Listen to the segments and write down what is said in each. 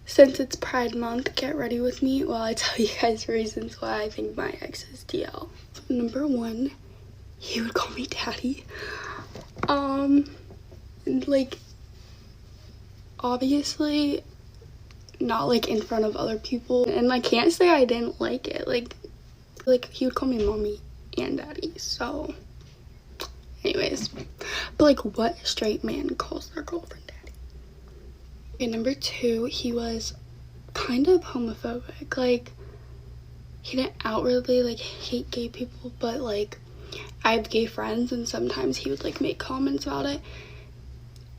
Since it's Pride Month, get ready with me while I tell you guys reasons why I think my ex is DL. Number one, he would call me daddy. Like, obviously not like in front of other people, and I can't say I didn't like it. Like he would call me mommy and daddy. So anyways, but like, what straight man calls their girlfriend daddy? Okay, number two, he was kind of homophobic. Like, he didn't outwardly like hate gay people, but like, I have gay friends and sometimes he would like make comments about it,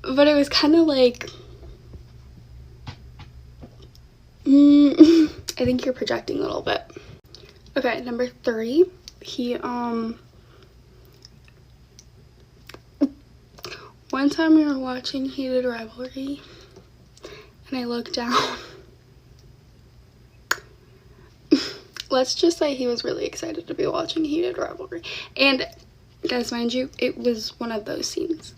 but it was kind of like, I think you're projecting a little bit. Okay, number three, he one time we were watching Heated Rivalry and I looked down. Let's just say he was really excited to be watching Heated Rivalry. And guys, mind you, it was one of those scenes.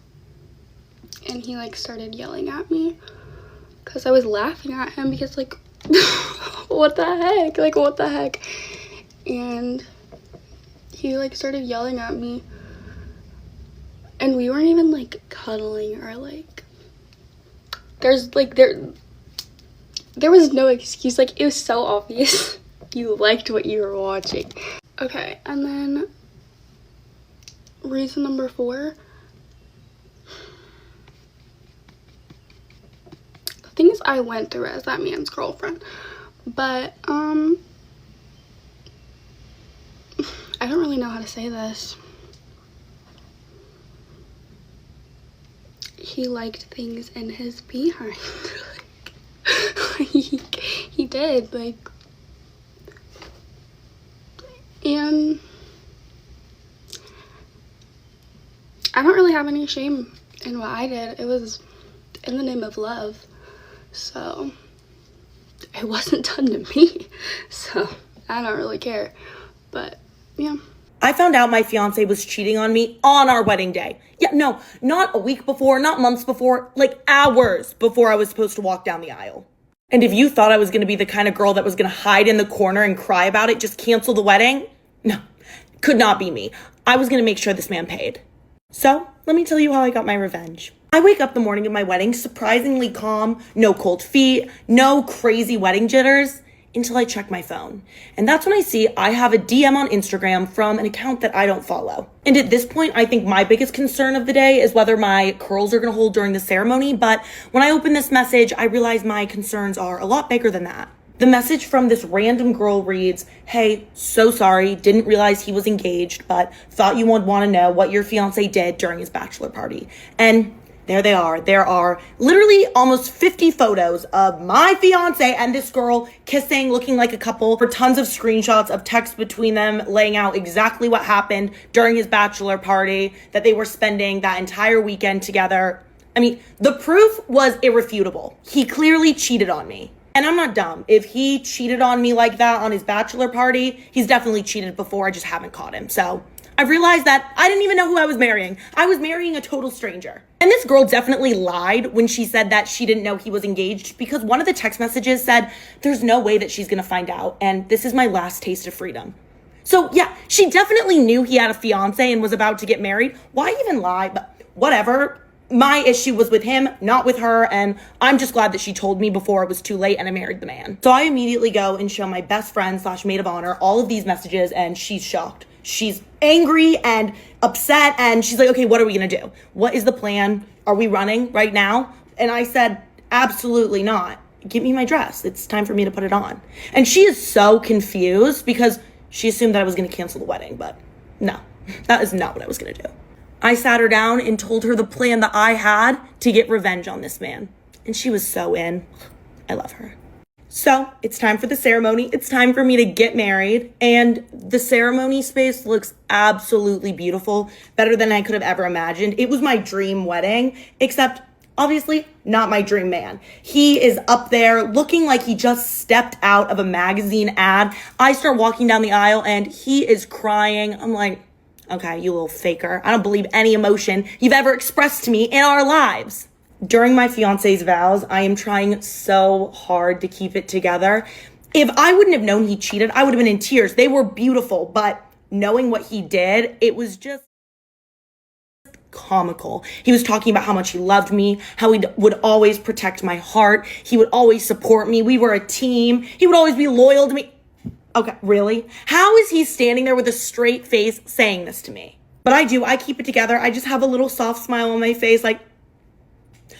And he like started yelling at me because I was laughing at him because like, what the heck? Like, what the heck? And he like started yelling at me. And we weren't even like cuddling or like, there's like, there was no excuse. Like, it was so obvious you liked what you were watching. Okay, and then reason number four, the things I went through as that man's girlfriend, but I don't really know how to say this. He liked things in his behind. he did, like, and I don't really have any shame in what I did. It was in the name of love, so it wasn't done to me, so I don't really care. But yeah, I found out my fiance was cheating on me on our wedding day. Yeah, no, not a week before, not months before, like hours before I was supposed to walk down the aisle. And if you thought I was going to be the kind of girl that was going to hide in the corner and cry about it, just cancel the wedding, no, could not be me. I was going to make sure this man paid. So let me tell you how I got my revenge. I wake up the morning of my wedding surprisingly calm, no cold feet, no crazy wedding jitters, until I check my phone. And that's when I see I have a DM on Instagram from an account that I don't follow. And at this point, I think my biggest concern of the day is whether my curls are gonna hold during the ceremony. But when I open this message, I realize my concerns are a lot bigger than that. The message from this random girl reads, "Hey, so sorry, didn't realize he was engaged, but thought you would want to know what your fiance did during his bachelor party." And there they are. There are literally almost 50 photos of my fiance and this girl kissing, looking like a couple, for tons of screenshots of text between them laying out exactly what happened during his bachelor party, that they were spending that entire weekend together. I mean, the proof was irrefutable. He clearly cheated on me. And I'm not dumb. If he cheated on me like that on his bachelor party, he's definitely cheated before. I just haven't caught him. So I've realized that I didn't even know who I was marrying. I was marrying a total stranger. And this girl definitely lied when she said that she didn't know he was engaged, because one of the text messages said, "There's no way that she's gonna find out, and this is my last taste of freedom." So yeah, she definitely knew he had a fiance and was about to get married. Why even lie? But whatever. My issue was with him, not with her, and I'm just glad that she told me before it was too late and I married the man. So I immediately go and show my best friend / maid of honor all of these messages, and she's shocked. She's angry and upset, and she's like, "Okay, what are we gonna do? What is the plan? Are we running right now?" And I said, "Absolutely not. Give me my dress. It's time for me to put it on." And she is so confused because she assumed that I was gonna cancel the wedding, but no, that is not what I was gonna do. I sat her down and told her the plan that I had to get revenge on this man. And she was so in. I love her. So it's time for the ceremony. It's time for me to get married. And the ceremony space looks absolutely beautiful. Better than I could have ever imagined. It was my dream wedding, except obviously not my dream man. He is up there looking like he just stepped out of a magazine ad. I start walking down the aisle and he is crying. I'm like, Okay, you little faker. I don't believe any emotion you've ever expressed to me in our lives. During my fiance's vows, I am trying so hard to keep it together. If I wouldn't have known he cheated, I would have been in tears. They were beautiful, but knowing what he did, it was just comical. He was talking about how much he loved me, how he would always protect my heart. He would always support me. We were a team. He would always be loyal to me. Okay, really? How is he standing there with a straight face saying this to me? But I keep it together. I just have a little soft smile on my face, like,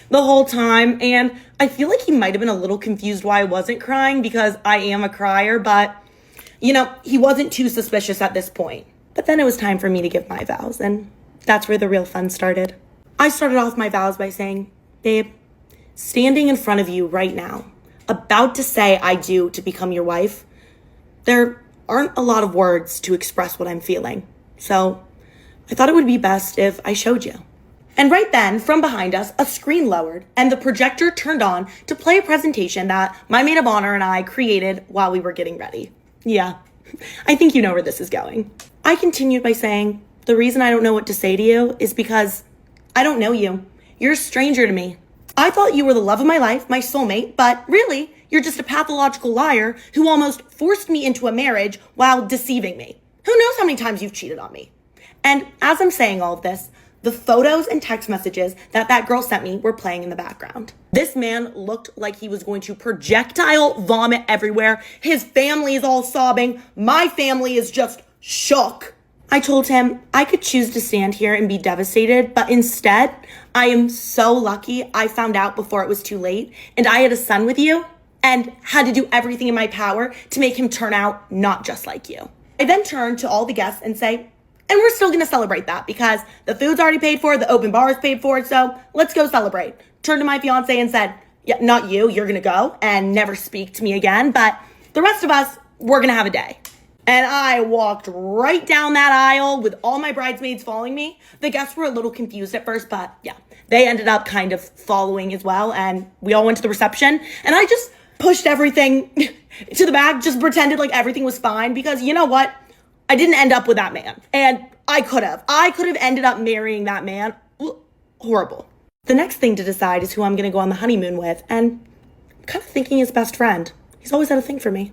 the whole time. And I feel like he might have been a little confused why I wasn't crying, because I am a crier, but, he wasn't too suspicious at this point. But then it was time for me to give my vows, and that's where the real fun started. I started off my vows by saying, babe, standing in front of you right now, about to say I do to become your wife, there aren't a lot of words to express what I'm feeling. So I thought it would be best if I showed you. And right then, from behind us, a screen lowered and the projector turned on to play a presentation that my maid of honor and I created while we were getting ready. Yeah, I think you know where this is going. I continued by saying, the reason I don't know what to say to you is because I don't know you. You're a stranger to me. I thought you were the love of my life, my soulmate, but really, you're just a pathological liar who almost forced me into a marriage while deceiving me. Who knows how many times you've cheated on me? And as I'm saying all of this, the photos and text messages that girl sent me were playing in the background. This man looked like he was going to projectile vomit everywhere. His family is all sobbing. My family is just shook. I told him I could choose to stand here and be devastated, but instead, I am so lucky I found out before it was too late, and I had a son with you, and had to do everything in my power to make him turn out not just like you. I then turned to all the guests and say, and we're still gonna celebrate that because the food's already paid for, the open bar is paid for, so let's go celebrate. Turned to my fiance and said, yeah, not you, you're gonna go and never speak to me again, but the rest of us, we're gonna have a day. And I walked right down that aisle with all my bridesmaids following me. The guests were a little confused at first, but yeah, they ended up kind of following as well. And we all went to the reception and I just pushed everything to the back, just pretended like everything was fine because you know what? I didn't end up with that man. And I could have ended up marrying that man. Horrible. The next thing to decide is who I'm going to go on the honeymoon with. And I'm kind of thinking his best friend. He's always had a thing for me.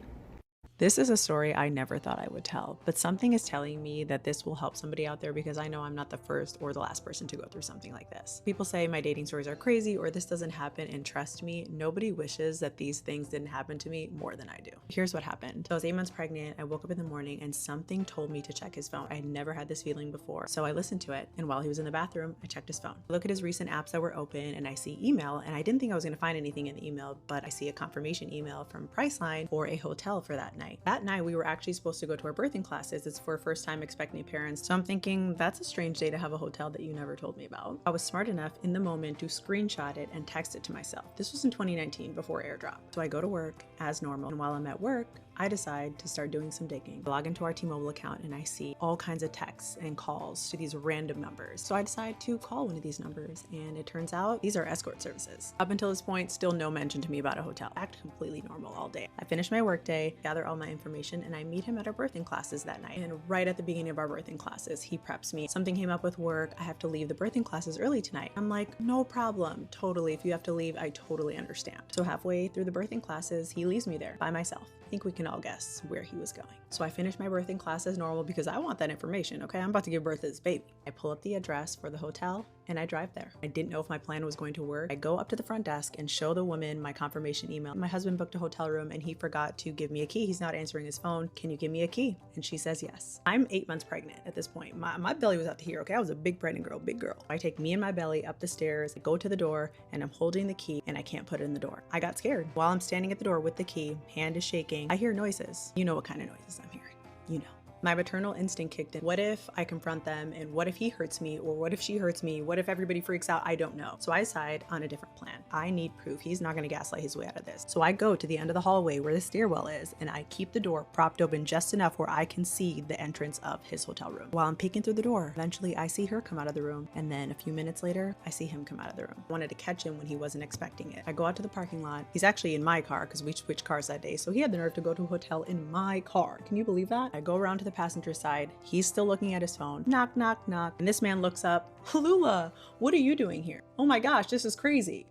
This is a story I never thought I would tell, but something is telling me that this will help somebody out there because I know I'm not the first or the last person to go through something like this. People say my dating stories are crazy or this doesn't happen, and trust me, nobody wishes that these things didn't happen to me more than I do. Here's what happened. So I was 8 months pregnant. I woke up in the morning and something told me to check his phone. I had never had this feeling before. So I listened to it, and while he was in the bathroom, I checked his phone. I look at his recent apps that were open and I see email, and I didn't think I was going to find anything in the email, but I see a confirmation email from Priceline for a hotel for that night. That night we were actually supposed to go to our birthing classes. It's for first time expecting parents. So I'm thinking that's a strange day to have a hotel that you never told me about. I was smart enough in the moment to screenshot it and text it to myself. This was in 2019 before AirDrop. So I go to work as normal. And while I'm at work, I decide to start doing some digging. I log into our T-Mobile account and I see all kinds of texts and calls to these random numbers. So I decide to call one of these numbers and it turns out these are escort services. Up until this point, still no mention to me about a hotel. Act completely normal all day. I finish my workday, gather all my information, and I meet him at our birthing classes that night. And right at the beginning of our birthing classes, he preps me. Something came up with work. I have to leave the birthing classes early tonight. I'm like, no problem. Totally. If you have to leave, I totally understand. So halfway through the birthing classes, he leaves me there by myself. I think we can all guess where he was going. So I finished my birthing class as normal because I want that information, okay? I'm about to give birth to this baby. I pull up the address for the hotel and I drive there. I didn't know if my plan was going to work. I go up to the front desk and show the woman my confirmation email. My husband booked a hotel room and he forgot to give me a key. He's not answering his phone. Can you give me a key? And she says yes. I'm 8 months pregnant at this point. My belly was out to here, okay? I was a big pregnant girl, big girl. I take me and my belly up the stairs, I go to the door and I'm holding the key and I can't put it in the door. I got scared. While I'm standing at the door with the key, hand is shaking, I hear noises. You know what kind of noises I'm hearing. You know. My maternal instinct kicked in. What if I confront them and what if he hurts me or what if she hurts me? What if everybody freaks out? I don't know. So I decide on a different plan. I need proof. He's not going to gaslight his way out of this. So I go to the end of the hallway where the stairwell is and I keep the door propped open just enough where I can see the entrance of his hotel room. While I'm peeking through the door, eventually I see her come out of the room and then a few minutes later, I see him come out of the room. I wanted to catch him when he wasn't expecting it. I go out to the parking lot. He's actually in my car because we switched cars that day. So he had the nerve to go to a hotel in my car. Can you believe that? I go around to the the passenger side. He's still looking at his phone. Knock, knock, knock. And this man looks up. Lula, what are you doing here? Oh my gosh, this is crazy.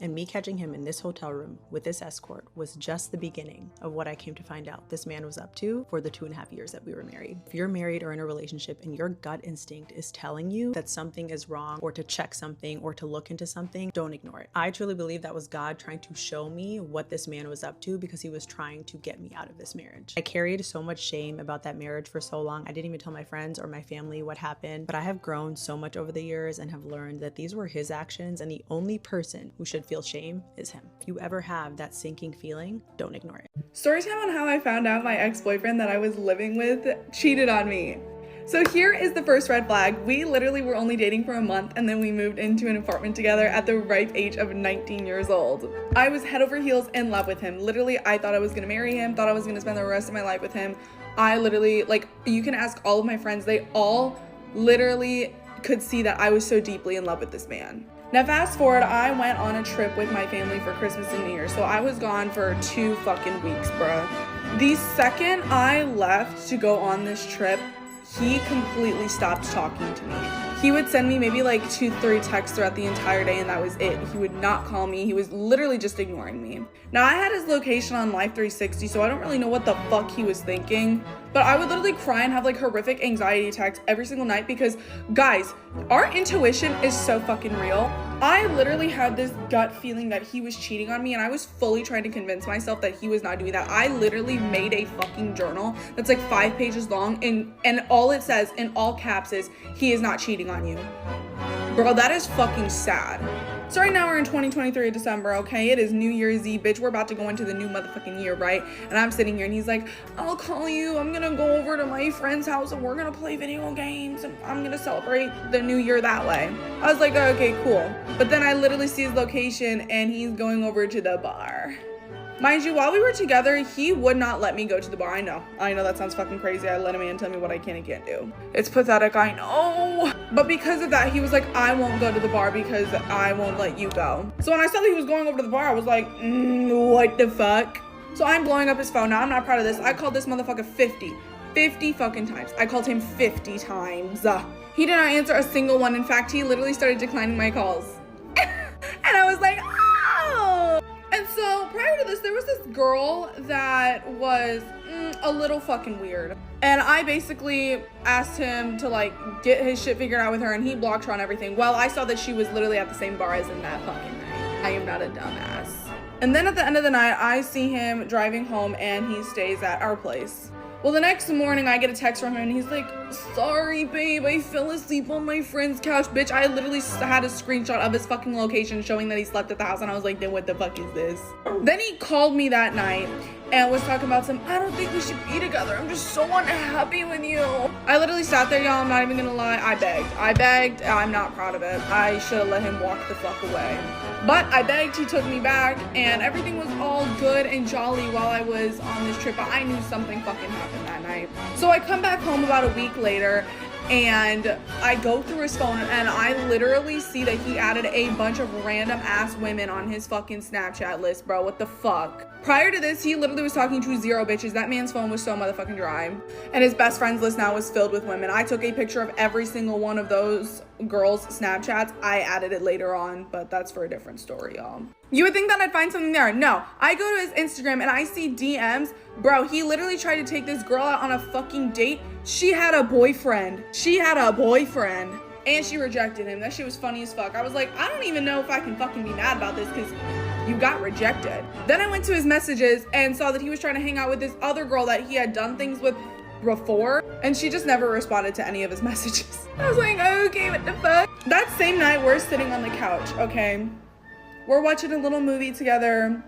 And me catching him in this hotel room with this escort was just the beginning of what I came to find out this man was up to for the 2.5 years that we were married. If you're married or in a relationship and your gut instinct is telling you that something is wrong or to check something or to look into something, don't ignore it. I truly believe that was God trying to show me what this man was up to because he was trying to get me out of this marriage. I carried so much shame about that marriage for so long. I didn't even tell my friends or my family what happened, but I have grown so much over the years and have learned that these were his actions, and the only person who should feel shame is him. If you ever have that sinking feeling, don't ignore it. Story time on how I found out my ex-boyfriend that I was living with cheated on me. So here is the first red flag. We literally were only dating for a month, and then we moved into an apartment together at the ripe age of 19 years old. I was head over heels in love with him. Literally, I thought I was gonna marry him, thought I was gonna spend the rest of my life with him. I literally, like, you can ask all of my friends, they all literally could see that I was so deeply in love with this man. Now fast forward, I went on a trip with my family for Christmas and New Year, so I was gone for 2 fucking weeks, bruh. The second I left to go on this trip, he completely stopped talking to me. He would send me maybe like 2-3 texts throughout the entire day, and that was it. He would not call me. He was literally just ignoring me. Now I had his location on Life 360, so I don't really know what the fuck he was thinking, but I would literally cry and have like horrific anxiety attacks every single night because, guys, our intuition is so fucking real. I literally had this gut feeling that he was cheating on me, and I was fully trying to convince myself that he was not doing that. I literally made a fucking journal that's like 5 pages long, and all it says in all caps is, he is not cheating on you. Bro, that is fucking sad. So right now we're in 2023 December, okay? It is New Year's Eve, bitch. We're about to go into the new motherfucking year, right? And I'm sitting here and he's like, I'll call you. I'm gonna go over to my friend's house and we're gonna play video games and I'm gonna celebrate the new year that way. I was like, okay, cool. But then I literally see his location and he's going over to the bar. Mind you, while we were together, he would not let me go to the bar. I know that sounds fucking crazy. I let a man tell me what I can and can't do. It's pathetic, I know. But because of that, he was like, I won't go to the bar because I won't let you go. So when I saw that he was going over to the bar, I was like, what the fuck? So I'm blowing up his phone. Now I'm not proud of this. I called this motherfucker 50 fucking times. I called him 50 times. He did not answer a single one. In fact, he literally started declining my calls. And I was like, oh. And so prior to this, there was this girl that was a little fucking weird. And I basically asked him to like get his shit figured out with her, and he blocked her on everything. Well, I saw that she was literally at the same bar as him that fucking night. I am not a dumbass. And then at the end of the night, I see him driving home and he stays at our place. Well, the next morning I get a text from him and he's like, sorry babe, I fell asleep on my friend's couch. Bitch, I literally had a screenshot of his fucking location showing that he slept at the house, and I was like, then what the fuck is this? Then he called me that night and was talking about I don't think we should be together. I'm just so unhappy with you. I literally sat there, y'all, I'm not even gonna lie. I begged. I'm not proud of it. I should have let him walk the fuck away. But I begged, he took me back, and everything was all good and jolly while I was on this trip, but I knew something fucking happened that night. So I come back home about a week later, and I go through his phone and I literally see that he added a bunch of random ass women on his fucking Snapchat list, bro. What the fuck? Prior to this, he literally was talking to 0 bitches. That man's phone was so motherfucking dry. And his best friends list now was filled with women. I took a picture of every single one of those girls' Snapchats. I added it later on, but that's for a different story, y'all. You would think that I'd find something there. No, I go to his Instagram and I see DMs. Bro, he literally tried to take this girl out on a fucking date. She had a boyfriend. And she rejected him. That shit was funny as fuck. I was like, I don't even know if I can fucking be mad about this because you got rejected. Then I went to his messages and saw that he was trying to hang out with this other girl that he had done things with before, and she just never responded to any of his messages. I was like, okay, what the fuck? That same night, we're sitting on the couch, okay? We're watching a little movie together.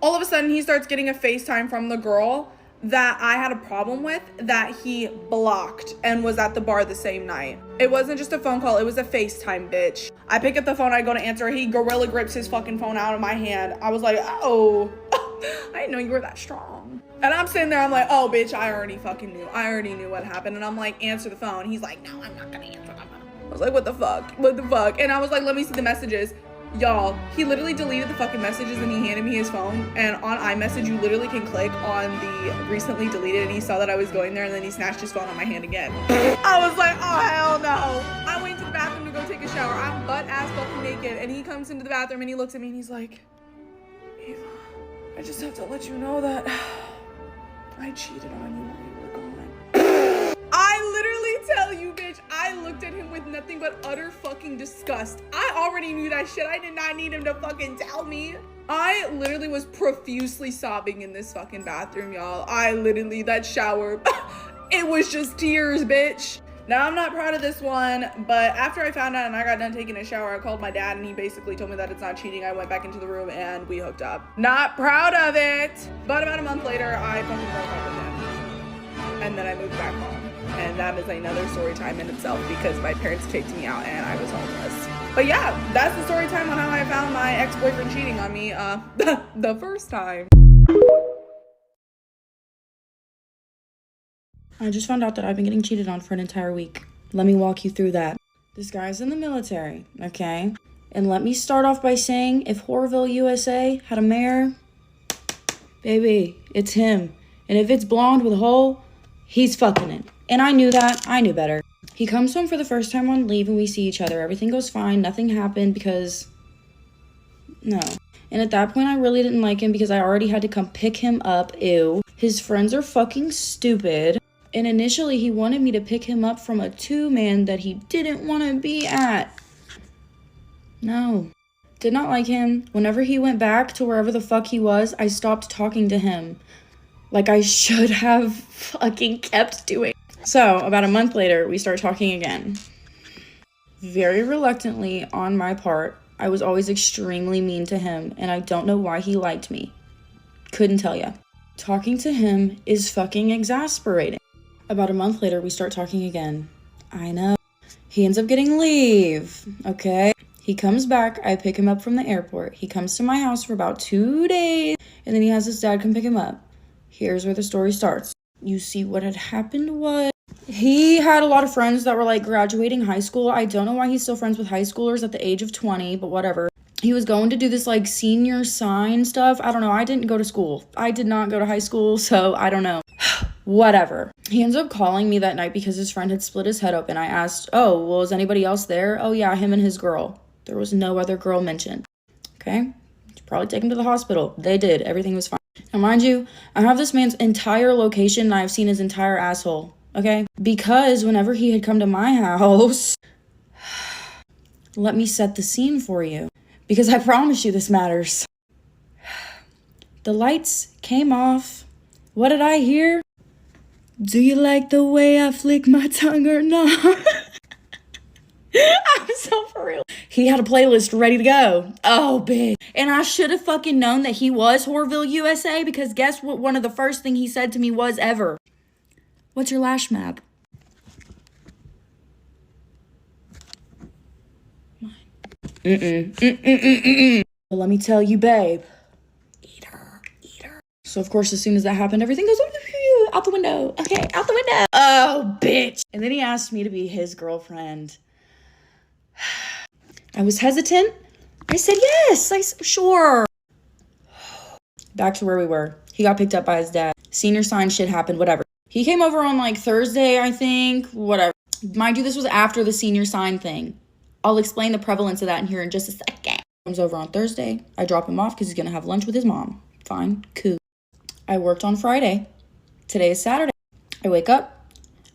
All of a sudden, he starts getting a FaceTime from the girl that I had a problem with that he blocked and was at the bar the same night. It wasn't just a phone call, it was a FaceTime, bitch. I pick up the phone, I go to answer, he gorilla grips his fucking phone out of my hand. I was like, oh, I didn't know you were that strong. And I'm sitting there, I'm like, oh, bitch, I already fucking knew. I already knew what happened. And I'm like, answer the phone. He's like, no, I'm not gonna answer the phone. I was like, what the fuck? And I was like, let me see the messages. Y'all, he literally deleted the fucking messages and he handed me his phone. And on iMessage, you literally can click on the recently deleted, and he saw that I was going there, and then he snatched his phone on my hand again. I was like, oh, hell no. I went to the bathroom to go take a shower. I'm butt ass fucking naked. And he comes into the bathroom and he looks at me and he's like, Ava, I just have to let you know that I cheated on you while you were gone. I literally tell you, bitch, I looked at him with nothing but utter fucking disgust. I already knew that shit. I did not need him to fucking tell me. I literally was profusely sobbing in this fucking bathroom, y'all. That shower, it was just tears, bitch. Now, I'm not proud of this one, but after I found out and I got done taking a shower, I called my dad and he basically told me that it's not cheating. I went back into the room and we hooked up. Not proud of it, but about a month later, I fucking broke up with him. And then I moved back home. And that is another story time in itself because my parents kicked me out and I was homeless. But yeah, that's the story time on how I found my ex-boyfriend cheating on me the first time. I just found out that I've been getting cheated on for an entire week. Let me walk you through that. This guy's in the military, okay? And let me start off by saying, if Horville, USA had a mayor, baby, it's him. And if it's blonde with a hole, he's fucking it. And I knew that. I knew better. He comes home for the first time on leave and we see each other. Everything goes fine. Nothing happened because... no. And at that point, I really didn't like him because I already had to come pick him up. Ew. His friends are fucking stupid. And initially, he wanted me to pick him up from a 2-man that he didn't want to be at. No. Did not like him. Whenever he went back to wherever the fuck he was, I stopped talking to him. Like I should have fucking kept doing. So, about a month later, we start talking again. Very reluctantly, on my part, I was always extremely mean to him, and I don't know why he liked me. Couldn't tell ya. Talking to him is fucking exasperating. About a month later, we start talking again. I know. He ends up getting leave, okay? He comes back, I pick him up from the airport. He comes to my house for about 2 days, and then he has his dad come pick him up. Here's where the story starts. You see, what had happened was, he had a lot of friends that were like graduating high school. I don't know why he's still friends with high schoolers at the age of 20, but whatever. He was going to do this like senior sign stuff. I don't know. I didn't go to school. I did not go to high school, so I don't know. Whatever. He ends up calling me that night because his friend had split his head open. I asked, oh, well, is anybody else there? Oh, yeah, him and his girl. There was no other girl mentioned. Okay? Should probably take him to the hospital. They did. Everything was fine. Now, mind you, I have this man's entire location and I've seen his entire asshole. Okay? Because whenever he had come to my house, let me set the scene for you. Because I promise you this matters. The lights came off. What did I hear? Do you like the way I flick my tongue or not? I'm so for real. He had a playlist ready to go. Oh, big. And I should have fucking known that he was Horville, USA, because guess what one of the first thing he said to me was ever? What's your lash map? But let me tell you, babe. Eat her. So, of course, as soon as that happened, everything goes out the window. Okay, out the window. Oh, bitch. And then he asked me to be his girlfriend. I was hesitant. I said, yes, sure. Back to where we were. He got picked up by his dad. Senior sign shit happened, whatever. He came over on like Thursday, I think, whatever. Mind you, this was after the senior sign thing. I'll explain the prevalence of that in here in just a second. He comes over on Thursday. I drop him off because he's going to have lunch with his mom. Fine, cool. I worked on Friday. Today is Saturday. I wake up.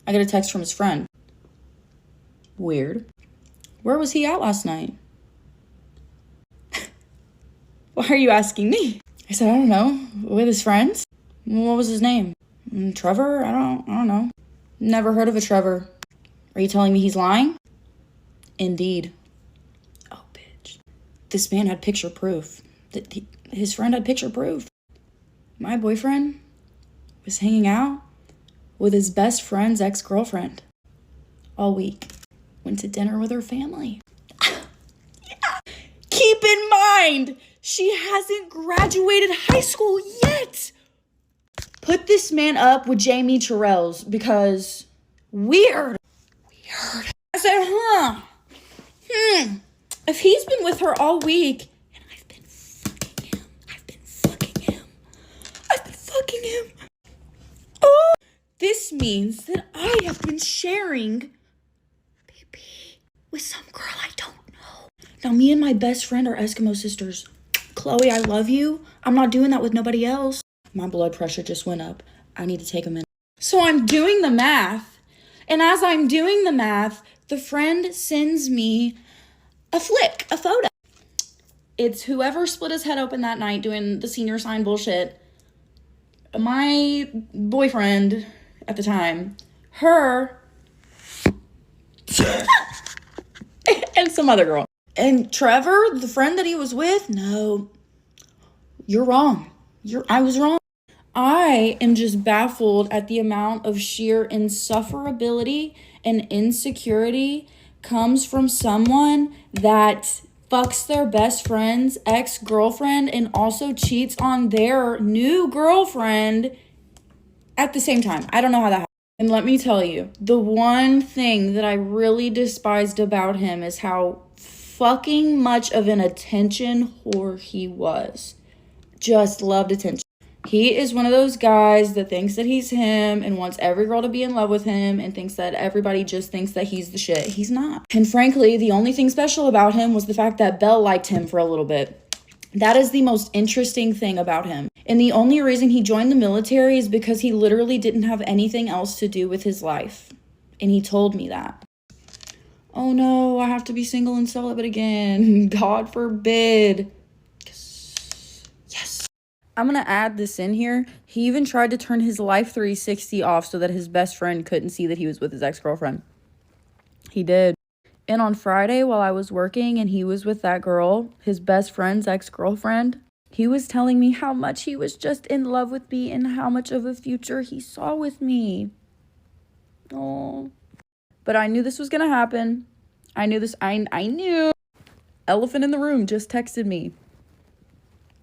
I get a text from his friend. Weird. Where was he at last night? Why are you asking me? I said, I don't know. With his friends? What was his name? Trevor? I don't know. Never heard of a Trevor. Are you telling me he's lying? Indeed. Oh, bitch. This man had picture proof. His friend had picture proof. My boyfriend was hanging out with his best friend's ex-girlfriend all week. Went to dinner with her family. Yeah. Keep in mind, she hasn't graduated high school yet. Put this man up with Jamie Terrell's because weird. I said, If he's been with her all week, and I've been fucking him. Oh, this means that I have been sharing baby with some girl I don't know. Now, me and my best friend are Eskimo sisters. Chloe, I love you. I'm not doing that with nobody else. My blood pressure just went up. I need to take a minute. So I'm doing the math. And as I'm doing the math, the friend sends me a photo. It's whoever split his head open that night doing the senior sign bullshit. My boyfriend at the time, her, and some other girl. And Trevor, the friend that he was with, no, you're wrong. I was wrong. I am just baffled at the amount of sheer insufferability and insecurity comes from someone that fucks their best friend's ex-girlfriend and also cheats on their new girlfriend at the same time. I don't know how that happened. And let me tell you, the one thing that I really despised about him is how fucking much of an attention whore he was. Just loved attention. He is one of those guys that thinks that he's him and wants every girl to be in love with him and thinks that everybody just thinks that he's the shit. He's not. And frankly, the only thing special about him was the fact that Belle liked him for a little bit. That is the most interesting thing about him. And the only reason he joined the military is because he literally didn't have anything else to do with his life. And he told me that. Oh no, I have to be single and celibate again. God forbid. Yes. I'm going to add this in here. He even tried to turn his Life 360 off so that his best friend couldn't see that he was with his ex-girlfriend. He did. And on Friday, while I was working and he was with that girl, his best friend's ex-girlfriend, he was telling me how much he was just in love with me and how much of a future he saw with me. Oh. But I knew this was going to happen. I knew. Elephant in the room just texted me.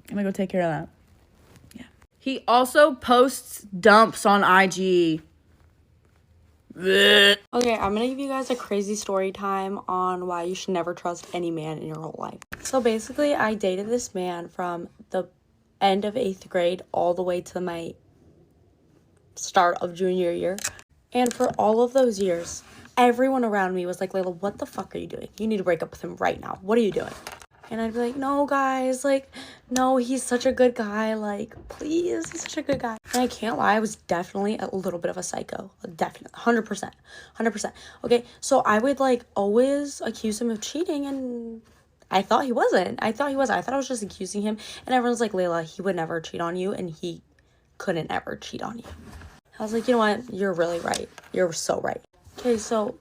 I'm going to go take care of that. He also posts dumps on IG. Okay, I'm gonna give you guys a crazy story time on why you should never trust any man in your whole life. So basically, I dated this man from the end of 8th grade all the way to my start of junior year. And for all of those years, everyone around me was like, Layla, what the fuck are you doing? You need to break up with him right now. What are you doing? And I'd be like, no, guys, like, no, he's such a good guy. Like, please, he's such a good guy. And I can't lie, I was definitely a little bit of a psycho. Definitely, 100%. Okay, so I would, like, always accuse him of cheating, and I thought he wasn't. I thought I was just accusing him. And everyone's like, Layla, he would never cheat on you, and he couldn't ever cheat on you. I was like, you know what? You're really right. You're so right. Okay, so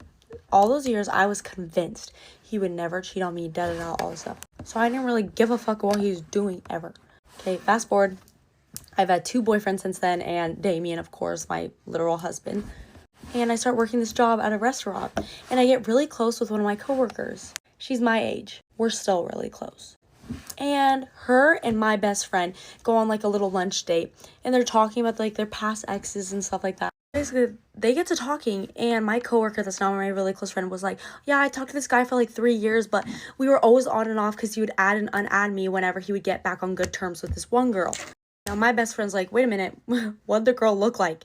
all those years, I was convinced he would never cheat on me, all this stuff. So I didn't really give a fuck what he was doing ever. Okay, fast forward. I've had 2 boyfriends since then, and Damien, of course, my literal husband. And I start working this job at a restaurant, and I get really close with one of my coworkers. She's my age. We're still really close. And her and my best friend go on, like, a little lunch date, and they're talking about, like, their past exes and stuff like that. Basically, they get to talking, and my coworker that's now my really close friend was like, yeah, I talked to this guy for like 3 years, but we were always on and off because he would add and unadd me whenever he would get back on good terms with this one girl. Now, my best friend's like, wait a minute, what'd the girl look like?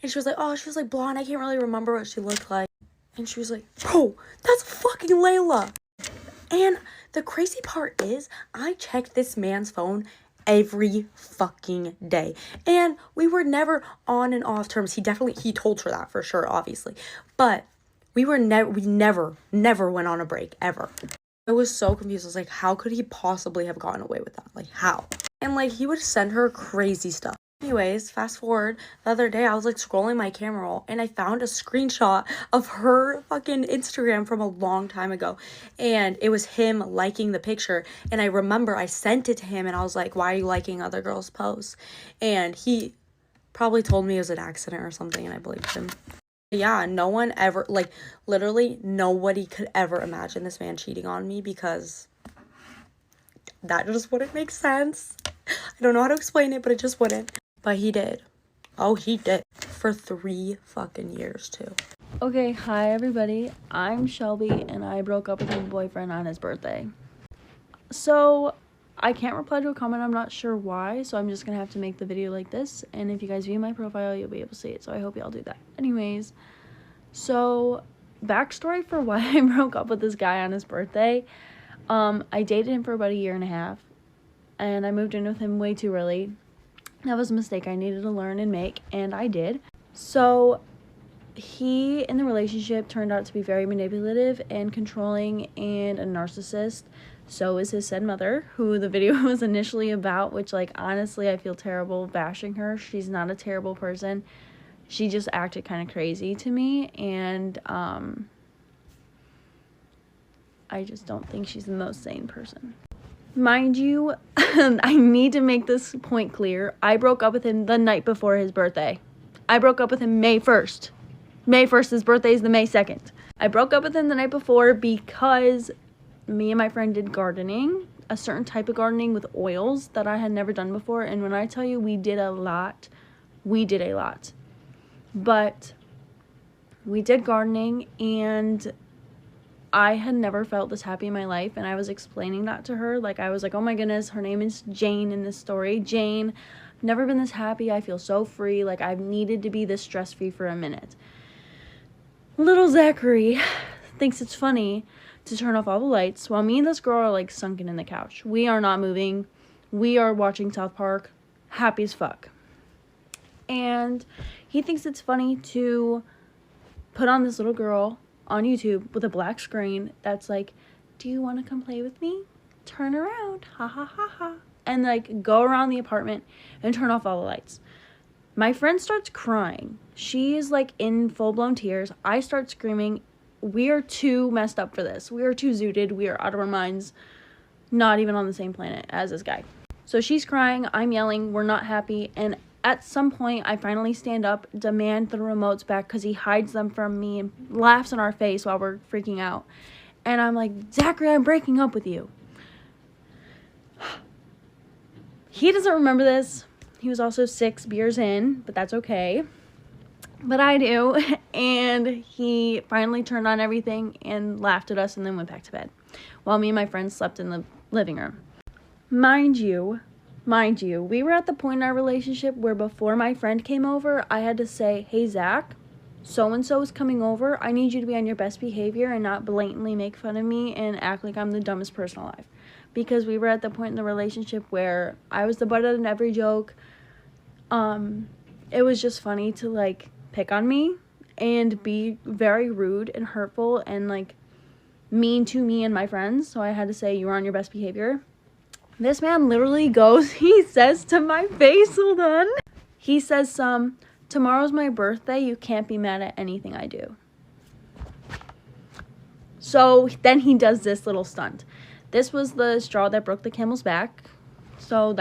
And she was like, oh, she was like blonde, I can't really remember what she looked like. And she was like, bro, that's fucking Layla. And the crazy part is, I checked this man's phone every fucking day, and we were never on and off terms. He told her that for sure, obviously, but we never went on a break ever. I was so confused. I was like, how could he possibly have gotten away with that? Like, how? And like, he would send her crazy stuff. Anyways, fast forward, the other day I was like scrolling my camera roll and I found a screenshot of her fucking Instagram from a long time ago, and it was him liking the picture. And I remember I sent it to him and I was like, why are you liking other girls' posts? And he probably told me it was an accident or something, and I believed him. Yeah, no one ever, like, literally nobody could ever imagine this man cheating on me, because that just wouldn't make sense. I don't know how to explain it, but it just wouldn't. But he did. Oh, he did. For 3 fucking years, too. Okay, hi everybody. I'm Shelby and I broke up with my boyfriend on his birthday. So, I can't reply to a comment, I'm not sure why, so I'm just gonna have to make the video like this, and if you guys view my profile, you'll be able to see it, so I hope y'all do that. Anyways, so, backstory for why I broke up with this guy on his birthday. I dated him for about a year and a half, and I moved in with him way too early. That was a mistake I needed to learn and make, and I did. So, he in the relationship turned out to be very manipulative and controlling and a narcissist. So is his said mother, who the video was initially about, which, like, honestly, I feel terrible bashing her. She's not a terrible person. She just acted kind of crazy to me, and I just don't think she's the most sane person. Mind you, I need to make this point clear. I broke up with him the night before his birthday. I broke up with him May 1st. May 1st, his birthday is the May 2nd. I broke up with him the night before because me and my friend did gardening, a certain type of gardening with oils that I had never done before. And when I tell you we did a lot. But we did gardening and I had never felt this happy in my life. And I was explaining that to her. Like, I was like, oh my goodness, her name is Jane in this story. Jane, I've never been this happy. I feel so free. Like, I've needed to be this stress-free for a minute. Little Zachary thinks it's funny to turn off all the lights while me and this girl are, like, sunken in the couch. We are not moving. We are watching South Park. Happy as fuck. And he thinks it's funny to put on this little girl on YouTube with a black screen that's like, do you want to come play with me? Turn around. Ha ha ha ha. And, like, go around the apartment and turn off all the lights. My friend starts crying. She is, like, in full-blown tears. I start screaming. We are too messed up for this. We are too zooted. We are out of our minds. Not even on the same planet as this guy. So she's crying. I'm yelling. We're not happy. And at some point, I finally stand up, demand the remotes back because he hides them from me and laughs in our face while we're freaking out. And I'm like, Zachary, I'm breaking up with you. He doesn't remember this. He was also 6 beers in, but that's okay. But I do. And he finally turned on everything and laughed at us and then went back to bed while me and my friends slept in the living room. Mind you, we were at the point in our relationship where before my friend came over, I had to say, hey, Zach, so-and-so is coming over. I need you to be on your best behavior and not blatantly make fun of me and act like I'm the dumbest person alive. Because we were at the point in the relationship where I was the butt of every joke. It was just funny to, like, pick on me and be very rude and hurtful and, like, mean to me and my friends. So I had to say, you were on your best behavior. This man literally goes, he says to my face, hold on. He says tomorrow's my birthday. You can't be mad at anything I do. So then he does this little stunt. This was the straw that broke the camel's back. So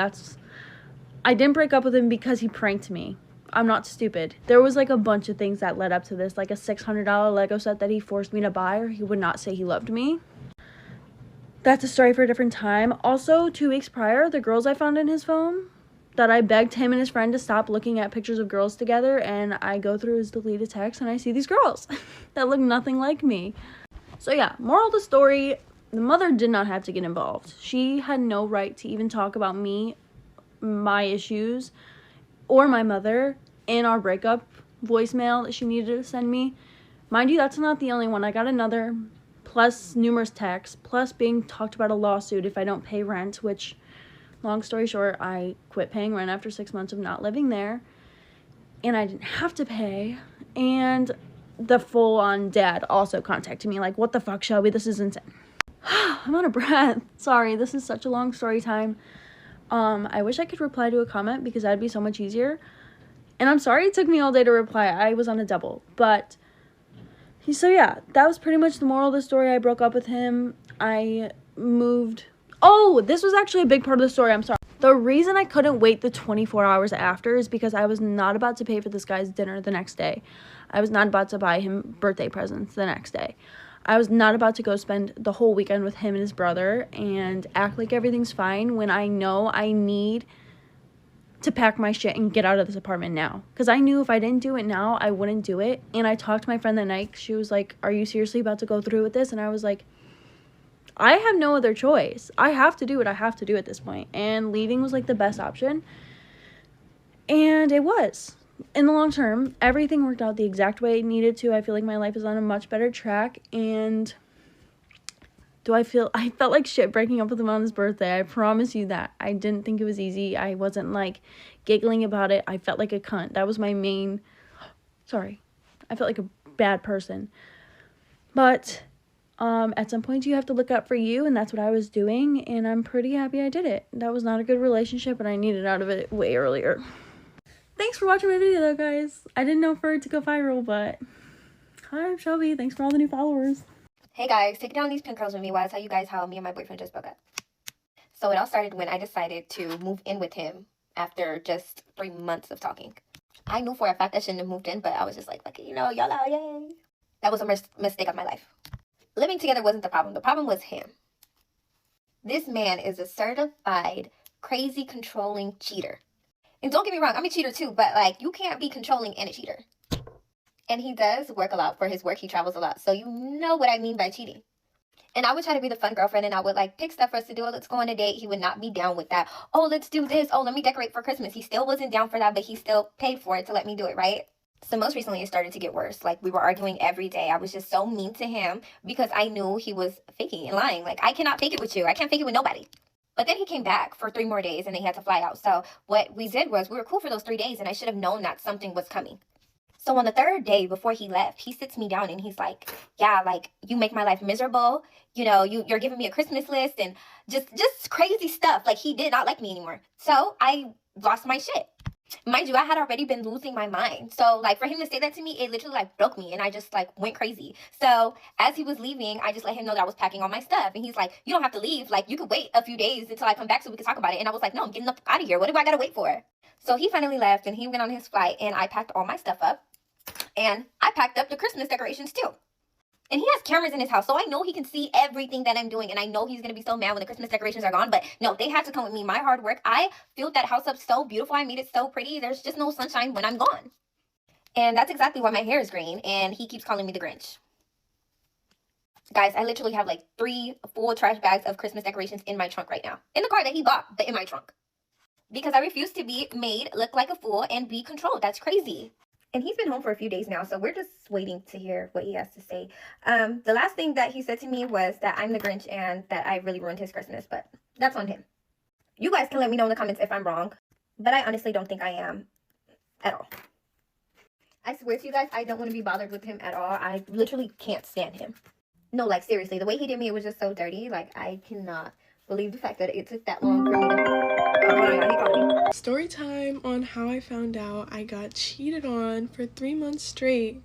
I didn't break up with him because he pranked me. I'm not stupid. There was, like, a bunch of things that led up to this, like a $600 Lego set that he forced me to buy, or he would not say he loved me. That's a story for a different time. Also, 2 weeks prior, the girls I found in his phone that I begged him and his friend to stop looking at pictures of girls together, and I go through his deleted texts and I see these girls that look nothing like me. So yeah, moral of the story, the mother did not have to get involved. She had no right to even talk about me, my issues, or my mother in our breakup voicemail that she needed to send me. Mind you, that's not the only one. I got another, plus numerous texts, plus being talked about a lawsuit if I don't pay rent, which, long story short, I quit paying rent after 6 months of not living there, and I didn't have to pay. And the full-on dad also contacted me, like, what the fuck, Shelby, this is insane. I'm out of breath. Sorry, this is such a long story time. I wish I could reply to a comment because that'd be so much easier. And I'm sorry it took me all day to reply. I was on a double. But, so yeah, that was pretty much the moral of the story. I broke up with him. I moved. Oh, this was actually a big part of the story. I'm sorry. The reason I couldn't wait the 24 hours after is because I was not about to pay for this guy's dinner the next day. I was not about to buy him birthday presents the next day. I was not about to go spend the whole weekend with him and his brother and act like everything's fine when I know I need to pack my shit and get out of this apartment now. Because I knew if I didn't do it now, I wouldn't do it. And I talked to my friend that night. She was like, are you seriously about to go through with this? And I was like, I have no other choice. I have to do what I have to do at this point. And leaving was like the best option. And it was. In the long term, everything worked out the exact way it needed to. I feel like my life is on a much better track. And I felt like shit breaking up with him on his birthday. I promise you that. I didn't think it was easy. I wasn't like giggling about it. I felt like a cunt. That was my main, sorry. I felt like a bad person. But at some point you have to look out for you, and that's what I was doing, and I'm pretty happy I did it. That was not a good relationship, and I needed out of it way earlier. Thanks for watching my video though, guys. I didn't know for it to go viral, but hi, I'm Shelby. Thanks for all the new followers. Hey guys, take down these pin curls with me while I tell you guys how me and my boyfriend just broke up. So it all started when I decided to move in with him after just 3 months of talking. I knew for a fact I shouldn't have moved in, but I was just like, you know, y'all out, yay. That was a mistake of my life. Living together wasn't the problem. The problem was him. This man is a certified, crazy, controlling cheater. And don't get me wrong, I'm a cheater too, but like, you can't be controlling and a cheater. And he does work a lot. For his work, he travels a lot. So you know what I mean by cheating. And I would try to be the fun girlfriend, and I would like pick stuff for us to do. Let's go on a date. He would not be down with that. Oh, let's do this. Oh, let me decorate for Christmas. He still wasn't down for that, but he still paid for it to let me do it, right? So most recently, it started to get worse. Like, we were arguing every day. I was just so mean to him because I knew he was faking and lying. Like, I cannot fake it with you. I can't fake it with nobody. But then he came back for 3 more days, and then he had to fly out. So what we did was we were cool for those 3 days, and I should have known that something was coming. So on the 3rd day before he left, he sits me down and he's like, yeah, like, you make my life miserable. You know, you're giving me a Christmas list and just crazy stuff. Like, he did not like me anymore. So I lost my shit. Mind you, I had already been losing my mind. So, like, for him to say that to me, it literally, like, broke me. And I just, like, went crazy. So as he was leaving, I just let him know that I was packing all my stuff. And he's like, you don't have to leave. Like, you could wait a few days until I come back so we can talk about it. And I was like, no, I'm getting up out of here. What do I got to wait for? So he finally left and he went on his flight. And I packed all my stuff up. And I packed up the Christmas decorations too. And he has cameras in his house, so I know he can see everything that I'm doing. And I know he's going to be so mad when the Christmas decorations are gone. But no, they had to come with me. My hard work. I filled that house up so beautiful. I made it so pretty. There's just no sunshine when I'm gone. And that's exactly why my hair is green. And he keeps calling me the Grinch. Guys, I literally have like 3 full trash bags of Christmas decorations in my trunk right now. In the car that he bought, but in my trunk. Because I refuse to be made look like a fool and be controlled. That's crazy. And he's been home for a few days now, so we're just waiting to hear what he has to say. The last thing that he said to me was that I'm the Grinch and that I really ruined his Christmas, but that's on him. You guys can let me know in the comments if I'm wrong, but I honestly don't think I am at all. I swear to you guys, I don't want to be bothered with him at all. I literally can't stand him. No, like, seriously, the way he did me, it was just so dirty. Like, I cannot believe the fact that it took that long for me to... Oh, hold on, y'all, he called me. Story time on how I found out I got cheated on for 3 months straight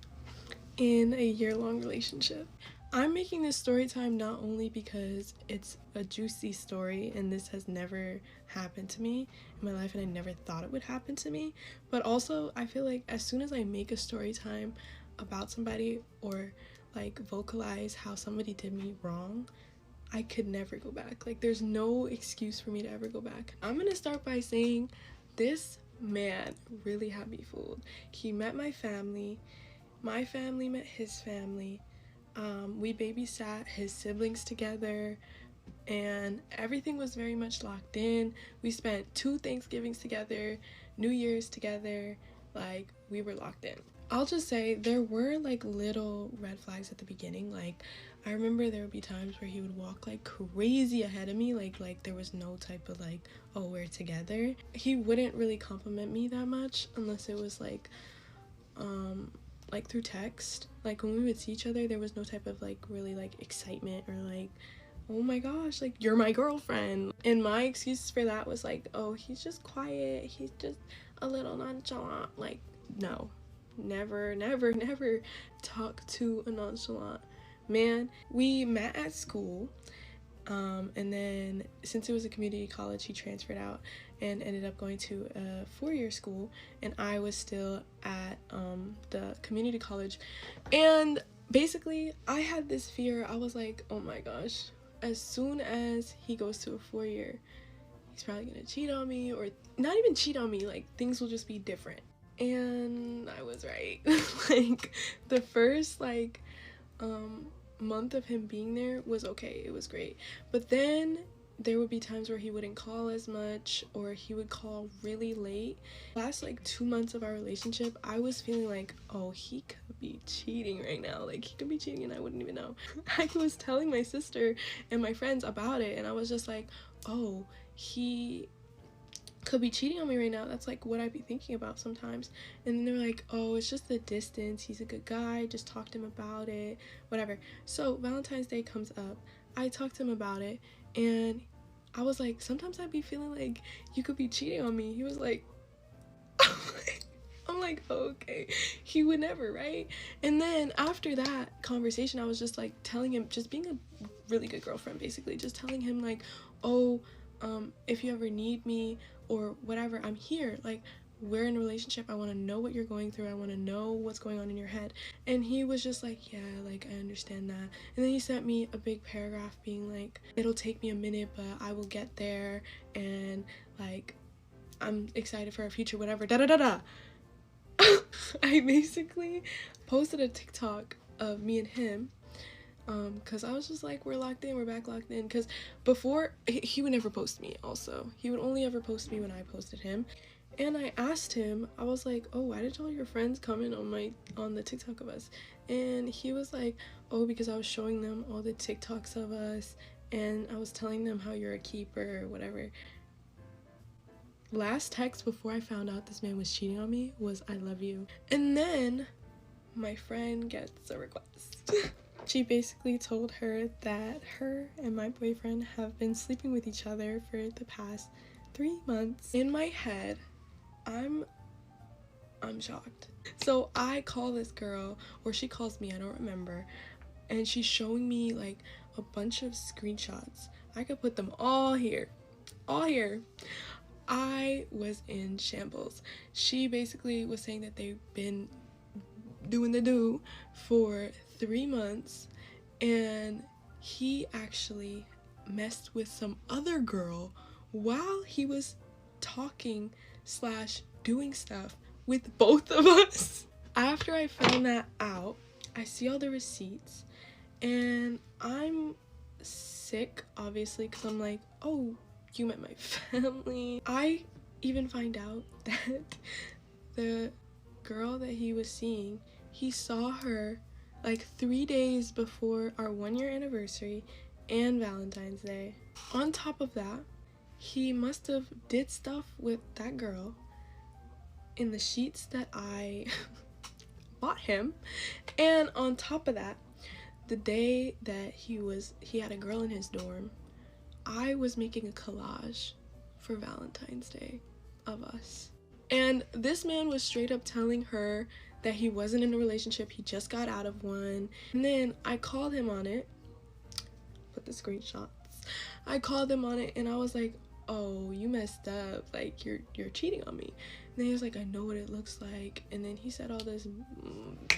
in a year-long relationship. I'm making this story time not only because it's a juicy story and this has never happened to me in my life and I never thought it would happen to me, but also I feel like as soon as I make a story time about somebody or like vocalize how somebody did me wrong, I could never go back. Like, there's no excuse for me to ever go back. I'm gonna start by saying this man really had me fooled. He met my family met his family. We babysat his siblings together and everything was very much locked in. We spent 2 Thanksgivings together, New Year's together. Like, we were locked in. I'll just say there were like little red flags at the beginning. Like, I remember there would be times where he would walk like crazy ahead of me, like there was no type of like, oh, we're together. He wouldn't really compliment me that much unless it was like through text. Like, when we would see each other, there was no type of like really like excitement or like, oh my gosh, like, you're my girlfriend. And my excuse for that was like, oh, he's just quiet, he's just a little nonchalant. Like, no, never talk to a nonchalant man. We met at school, and then since it was a community college, he transferred out and ended up going to a 4-year school, and I was still at the community college. And basically I had this fear. I was like, oh my gosh, as soon as he goes to a 4-year, he's probably gonna cheat on me, or not even cheat on me, like things will just be different. And I was right. Like the first like month of him being there was okay, it was great, but then there would be times where he wouldn't call as much, or he would call really late. Last like 2 months of our relationship, I was feeling like, oh, he could be cheating right now, like he could be cheating and I wouldn't even know. I was telling my sister and my friends about it, and I was just like, oh, he could be cheating on me right now. That's like what I'd be thinking about sometimes. And then they're like, oh, it's just the distance, he's a good guy, just talk to him about it, whatever. So Valentine's Day comes up, I talked to him about it, and I was like, sometimes I'd be feeling like you could be cheating on me. He was like, I'm like, oh, okay. He would never, right? And then after that conversation, I was just like telling him, just being a really good girlfriend, basically, just telling him like, oh, if you ever need me or whatever, I'm here. Like, we're in a relationship, I want to know what you're going through, I want to know what's going on in your head. And he was just like, yeah, like I understand that. And then he sent me a big paragraph being like, it'll take me a minute, but I will get there, and like I'm excited for our future, whatever, da da da da. I basically posted a TikTok of me and him, because I was just like, we're locked in, we're back locked in. Because before, he would never post me. Also, he would only ever post me when I posted him. And I asked him, I was like, oh, why did all your friends comment on the TikTok of us? And he was like, oh, because I was showing them all the TikToks of us, and I was telling them how you're a keeper or whatever. Last text before I found out this man was cheating on me was, I love you. And then my friend gets a request. She basically told her that her and my boyfriend have been sleeping with each other for the past 3 months. In my head, I'm shocked. So I call this girl, or she calls me, I don't remember, and she's showing me like a bunch of screenshots. I could put them all here. I was in shambles. She basically was saying that they've been doing the do for 3 months, and he actually messed with some other girl while he was talking / doing stuff with both of us. After I found that out, I see all the receipts, and I'm sick, obviously, because I'm like, oh, you met my family. I even find out that the girl that he was seeing, he saw her like 3 days before our 1-year anniversary and Valentine's Day. On top of that, he must have did stuff with that girl in the sheets that I bought him. And on top of that, the day that he had a girl in his dorm, I was making a collage for Valentine's Day of us. And this man was straight up telling her that he wasn't in a relationship, he just got out of one. And then I called him on it, put the screenshots. I called him on it, and I was like, oh, you messed up, like you're cheating on me. And then he was like, I know what it looks like. And then he said all this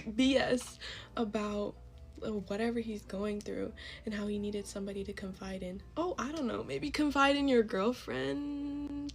BS about whatever he's going through and how he needed somebody to confide in. Oh, I don't know, maybe confide in your girlfriend.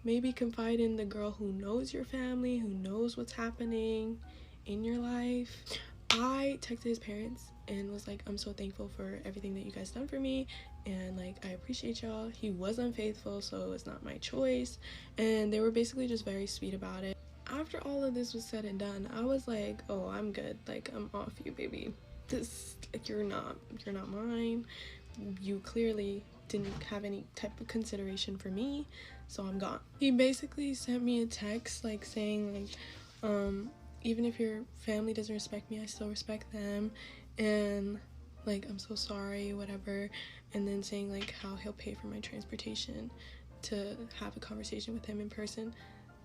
Maybe confide in the girl who knows your family, who knows what's happening in your life. I texted his parents and was like, I'm so thankful for everything that you guys done for me, and like I appreciate y'all. He was unfaithful, so it's not my choice. And they were basically just very sweet about it. After all of this was said and done, I was like, oh, I'm good, like I'm off you, baby. This, like, you're not mine. You clearly didn't have any type of consideration for me, so I'm gone. He basically sent me a text like saying like, even if your family doesn't respect me, I still respect them, and like I'm so sorry, whatever. And then saying like how he'll pay for my transportation to have a conversation with him in person.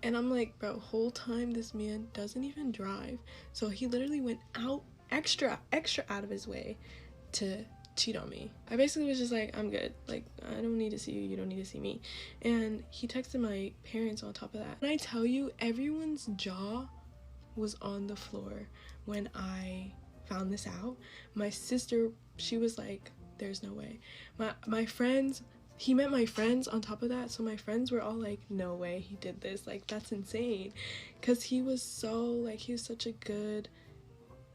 And I'm like, bro, whole time this man doesn't even drive, so he literally went out extra out of his way to cheat on me. I basically was just like, I'm good, like I don't need to see you, you don't need to see me. And he texted my parents on top of that. And I tell you, everyone's jaw was on the floor when I found this out. My sister, she was like, there's no way. My friends, he met my friends on top of that, so my friends were all like, no way he did this, like that's insane, because he was so like, he was such a good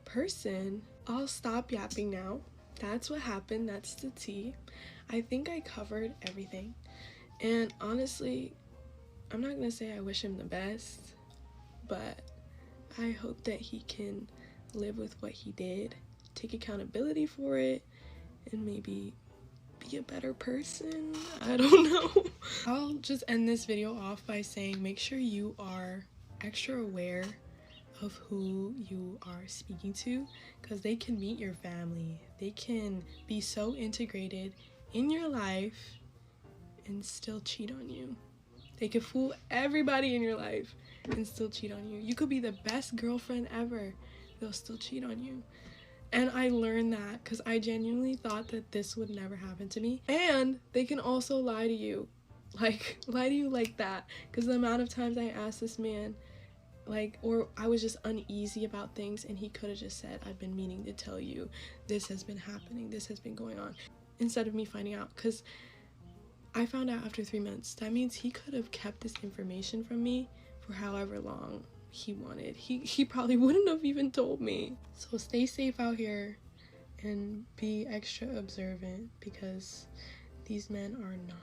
person. I'll stop yapping now. That's what happened. That's the tea. I think I covered everything, and honestly, I'm not gonna say I wish him the best, but I hope that he can live with what he did, take accountability for it, and maybe be a better person. I don't know. I'll just end this video off by saying make sure you are extra aware of who you are speaking to, because they can meet your family. They can be so integrated in your life and still cheat on you. They could fool everybody in your life and still cheat on you. You could be the best girlfriend ever. They'll still cheat on you. And I learned that because I genuinely thought that this would never happen to me. And they can also lie to you. Like, lie to you like that. Because the amount of times I asked this man, like, or I was just uneasy about things, and he could have just said, I've been meaning to tell you, this has been happening, this has been going on, instead of me finding out. Because I found out after 3 months. That means he could have kept this information from me for however long he wanted. He probably wouldn't have even told me. So stay safe out here and be extra observant, because these men are not